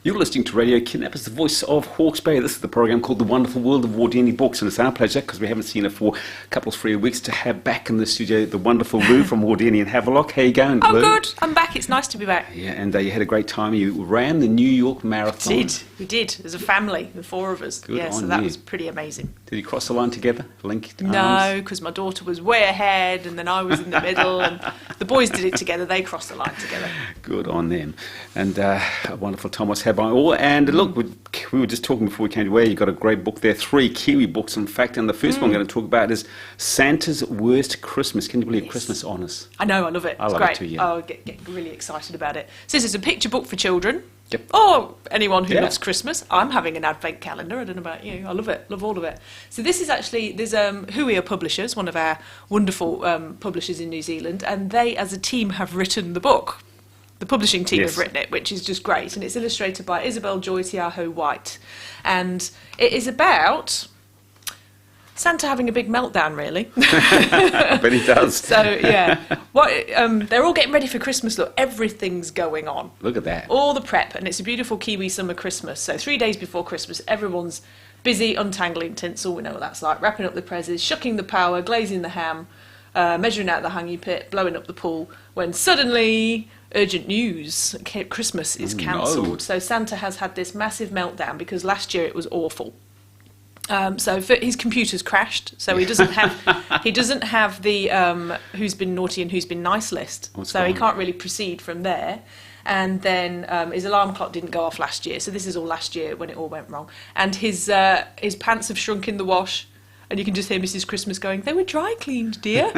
You're listening to Radio Kidnappers, the voice of Hawke's Bay. This is the program called The Wonderful World of Wardini Books, and it's our pleasure, because we haven't seen her for a couple of 3 weeks, to have back in the studio the wonderful Lou from Wardini and Havelock. How you going, Oh, Lou? good. I'm back. It's nice to be back. Yeah, and you had a great time. You ran the New York Marathon. We did. As a family, the four of us. Good yeah, so on that you. was pretty amazing. Did you cross the line together? Linked arms? No, because my daughter was way ahead, and then I was in the middle, and the boys did it together. They crossed the line together. Good on them. And a wonderful time was had by all. And look, we were just talking before we came to where you got a great book there, 3 Kiwi books, in fact. And the first one I'm going to talk about is Santa's Worst Christmas. Can you believe Yes. Christmas honours? I know, I love it. I It's love it great. too, yeah. Oh, get really excited about it. So this is a picture book for children. Yep. Or anyone who Yeah. loves Christmas. I'm having an advent calendar. I don't know about you. I love it. Love all of it. So this is actually, there's Hui are Publishers, one of our wonderful publishers in New Zealand, and they as a team have written the book. The publishing team Yes. have written it, which is just great. And it's illustrated by Isabel Joy Tiaho White. And it is about Santa having a big meltdown, really. I bet he does. So, yeah. They're all getting ready for Christmas. Look, everything's going on. Look at that. All the prep, and it's a beautiful Kiwi summer Christmas. So 3 days before Christmas, everyone's busy untangling tinsel. We know what that's like. Wrapping up the presents, shucking the power, glazing the ham, measuring out the hanging pit, blowing up the pool, when suddenly urgent news, Christmas is cancelled. No. So Santa has had this massive meltdown because last year it was awful. So his computer's crashed, so he doesn't have the who's been naughty and who's been nice list. What's So he going on? can't really proceed from there. And then his alarm clock didn't go off last year, so this is all last year when it all went wrong. And his pants have shrunk in the wash, and you can just hear Mrs. Christmas going, "They were dry cleaned, dear."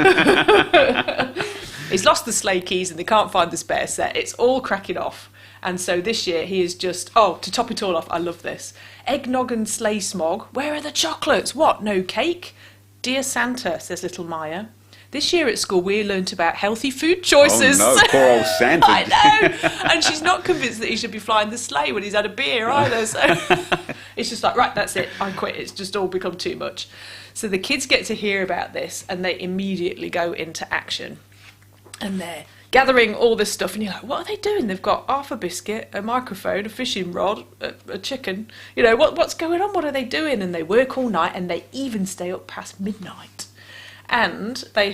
He's lost the sleigh keys and they can't find the spare set. It's all cracking off. And so this year he is just, to top it all off, I love this. Eggnog and sleigh smog. Where are the chocolates? What, no cake? Dear Santa, says little Maya, this year at school we learnt about healthy food choices. Oh no, poor old Santa. I know. And she's not convinced that he should be flying the sleigh when he's had a beer either. So it's just like, right, that's it. I quit. It's just all become too much. So the kids get to hear about this and they immediately go into action. And they're gathering all this stuff, and you're like, what are they doing? They've got half a biscuit, a microphone, a fishing rod, a chicken. You know, what's going on? What are they doing? And they work all night, and they even stay up past midnight. And they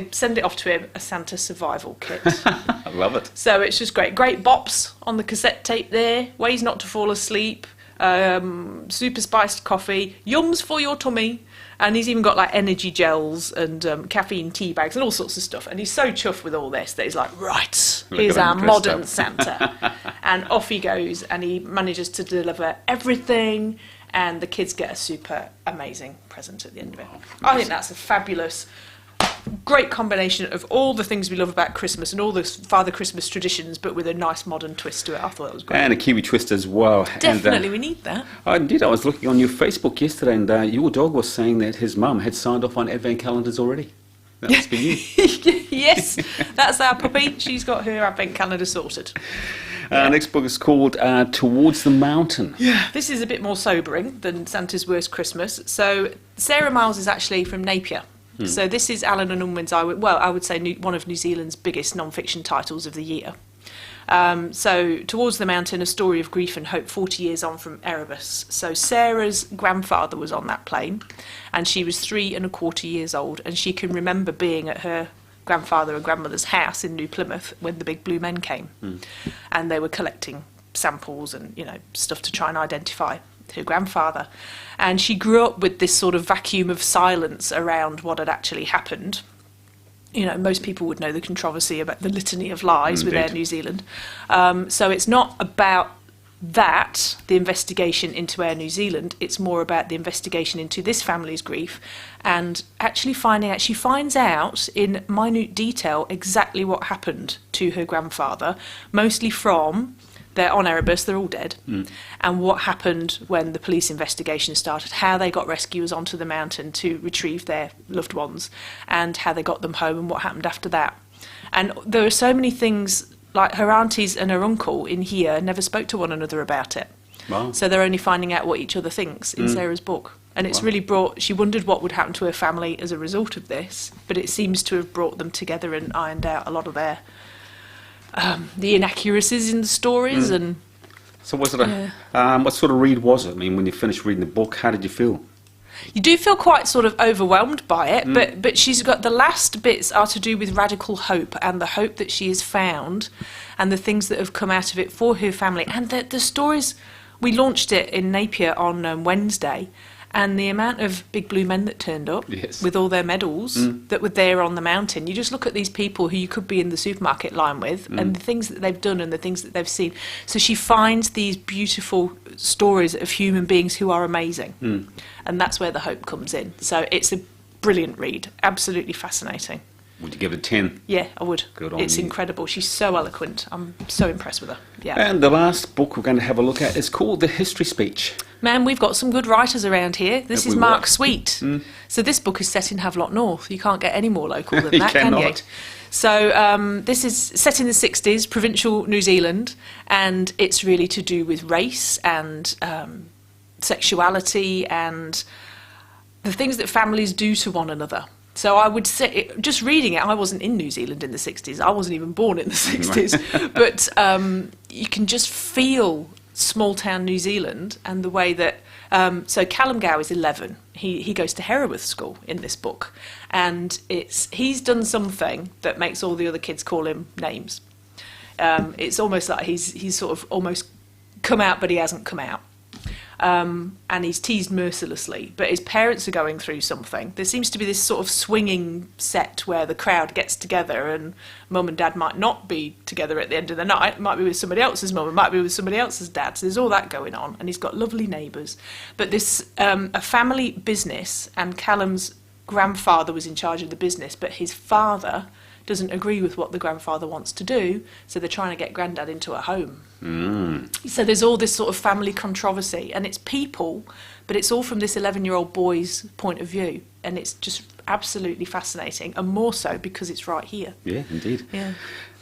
send it off to him, a Santa survival kit. I love it. So it's just great. Great bops on the cassette tape there, ways not to fall asleep, super spiced coffee, yums for your tummy. And he's even got like energy gels and caffeine tea bags and all sorts of stuff. And he's so chuffed with all this that he's like, right, Look here's at our him dressed modern up. Santa. And off he goes, and he manages to deliver everything. And the kids get a super amazing present at the end of it. I think that's a fabulous, great combination of all the things we love about Christmas and all the Father Christmas traditions, but with a nice modern twist to it. I thought it was great. And a Kiwi twist as well. Definitely, And, we need that. I did. I was looking on your Facebook yesterday, and your dog was saying that his mum had signed off on advent calendars already. That must be you. Yes, that's our puppy. She's got her advent calendar sorted. Next book is called Towards the Mountain. Yeah, this is a bit more sobering than Santa's Worst Christmas. So Sarah Miles is actually from Napier. So this is Alan and Unwin's, I would say one of New Zealand's biggest non-fiction titles of the year. So Towards the Mountain, a story of grief and hope 40 years on from Erebus. So Sarah's grandfather was on that plane, and she was 3¼ years old, and she can remember being at her grandfather and grandmother's house in New Plymouth when the big blue men came. And they were collecting samples and, stuff to try and identify her grandfather. And she grew up with this sort of vacuum of silence around what had actually happened. Most people would know the controversy about the litany of lies with Air New Zealand. So it's not about that, the investigation into Air New Zealand. It's more about the investigation into this family's grief and actually she finds out in minute detail exactly what happened to her grandfather, mostly from, they're on Erebus, they're all dead, and what happened when the police investigation started, how they got rescuers onto the mountain to retrieve their loved ones, and how they got them home and what happened after that. And there are so many things, like her aunties and her uncle in here never spoke to one another about it. Wow. So they're only finding out what each other thinks in Sarah's book. And it's Wow. really she wondered what would happen to her family as a result of this, but it seems to have brought them together and ironed out a lot of their the inaccuracies in the stories and So was it what sort of read was it? I mean, when you finished reading the book, how did you feel? You do feel quite sort of overwhelmed by it, but she's got the last bits are to do with radical hope and the hope that she has found and the things that have come out of it for her family. And the stories, we launched it in Napier on Wednesday, and the amount of big blue men that turned up with all their medals that were there on the mountain. You just look at these people who you could be in the supermarket line with and the things that they've done and the things that they've seen. So she finds these beautiful stories of human beings who are amazing. And that's where the hope comes in. So it's a brilliant read, absolutely fascinating. Would you give it 10? Yeah, I would. Good on It's you. incredible. She's so eloquent. I'm so impressed with her. Yeah. And the last book we're going to have a look at is called The History Speech. Man, we've got some good writers around here. This Have is we Mark what? Sweet. So this book is set in Havelock North. You can't get any more local than You that, can you? cannot. So this is set in the 60s, provincial New Zealand, and it's really to do with race and sexuality and the things that families do to one another. So I would say, just reading it, I wasn't in New Zealand in the 60s. I wasn't even born in the 60s. But you can just feel small town New Zealand and the way that... so Callum Gow is 11. He goes to Herewith School in this book. And he's done something that makes all the other kids call him names. It's almost like he's sort of almost come out, but he hasn't come out. And he's teased mercilessly, but his parents are going through something. There seems to be this sort of swinging set where the crowd gets together and mum and dad might not be together at the end of the night. It might be with somebody else's mum, it might be with somebody else's dad. So there's all that going on, and he's got lovely neighbours. But this a family business, and Callum's grandfather was in charge of the business, but his father doesn't agree with what the grandfather wants to do, so they're trying to get granddad into a home. So there's all this sort of family controversy, and it's people, but it's all from this 11-year-old boy's point of view, and it's just absolutely fascinating, and more so because it's right here. Yeah, indeed. Yeah.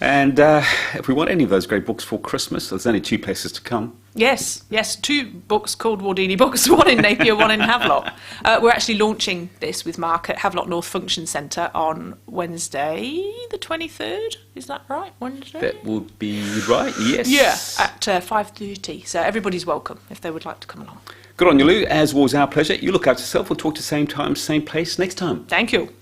And if we want any of those great books for Christmas, there's only 2 places to come. Yes, 2 books called Wardini books, one in Napier, one in Havelock. We're actually launching this with Mark at Havelock North Function Centre on Wednesday the 23rd, is that right? Wednesday? That would be right, yes. Yeah, at 5:30, so everybody's welcome if they would like to come along. Good on you, Lou. As was our pleasure. You look after yourself. We'll talk to the same time, same place next time. Thank you.